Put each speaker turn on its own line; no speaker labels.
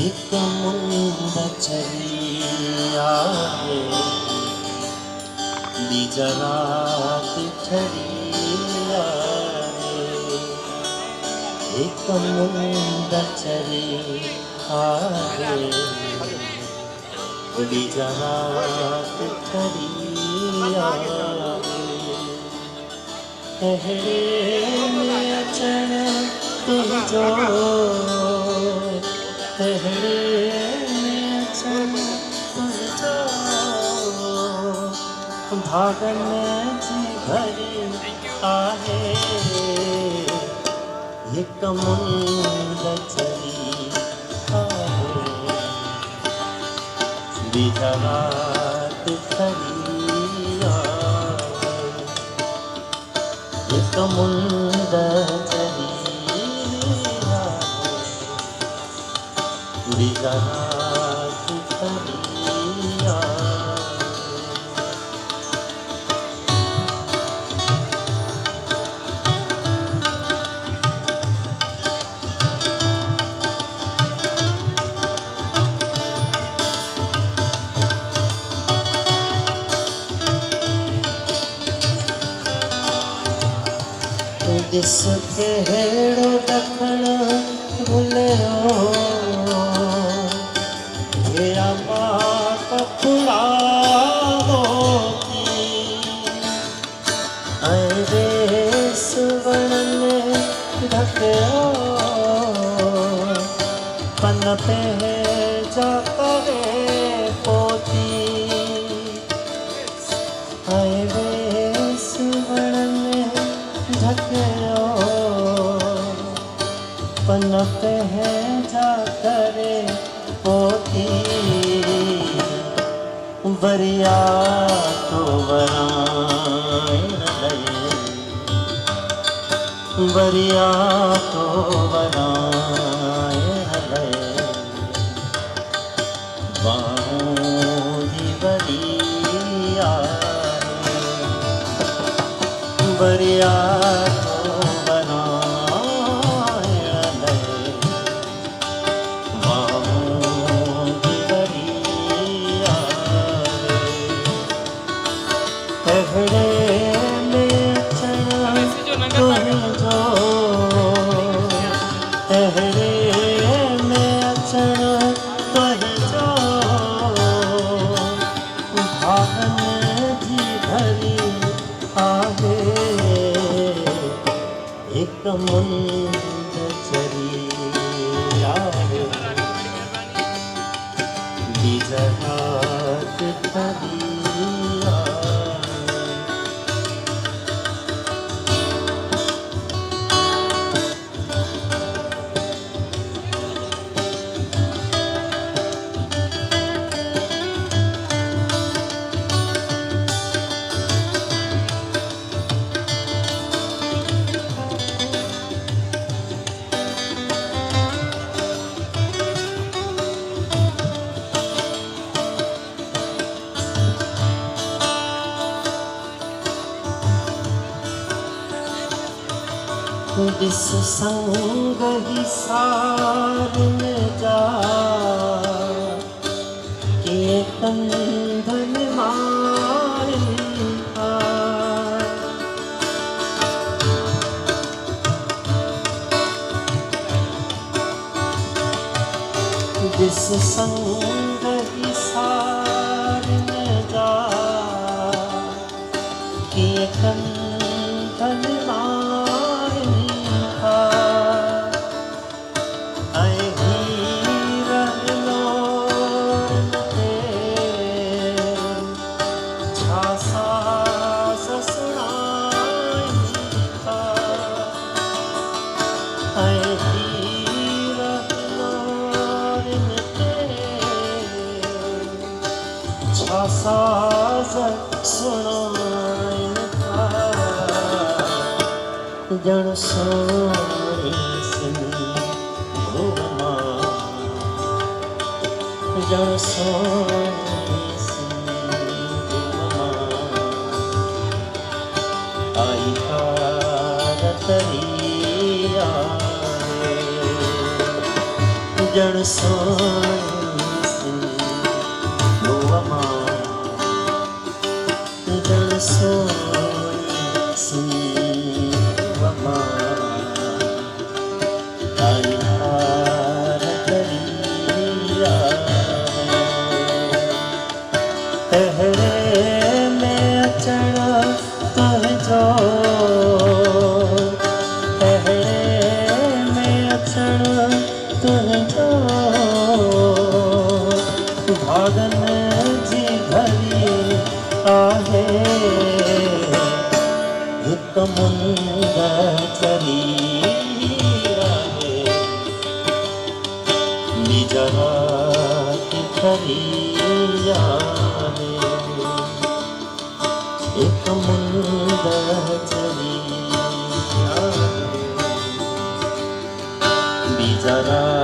एक मुंद चली आए बीजा रात ठरी आए एक मुंद चली आए बीजा रात ठरी आए में अचन तुम जो में अचन तुम जो भागन जी भरी आहे एक मुंद चली आहे बीजा रात ठरी आहे एक मुंद चली आहे बीजा रात ठरी आहे दिस के हेड़ो दखण भुलियो हेरा मात फुला होती ऐं वेस वण में ढकियो पन पे जा करे पोती ऐं वेस वण में ढकियो पन पे जा करे पोती वरिया तो वरायण लये वरिया तो वरायण लये बाहों वरिया वरिया एक मुंद चली आए बीजा रात ठरी आए दिस संग ही सार में जा के कंधन मारी दिस संग ही सार में जा के कंधन साज सुनाइन था जण सोनी सिंधु मां जण सोनी सिंधु मां आई कार तरी आए जड़ सोनी सिंधुवमा जड़ सोनी सिंधुवमा तारी हार करिया तहरे में अचण तुझो तुझो भागन जी भरी आहे हिक मुंद चरी आहे निज रात खरी आहे हिक मुंद चरी आहे निज रात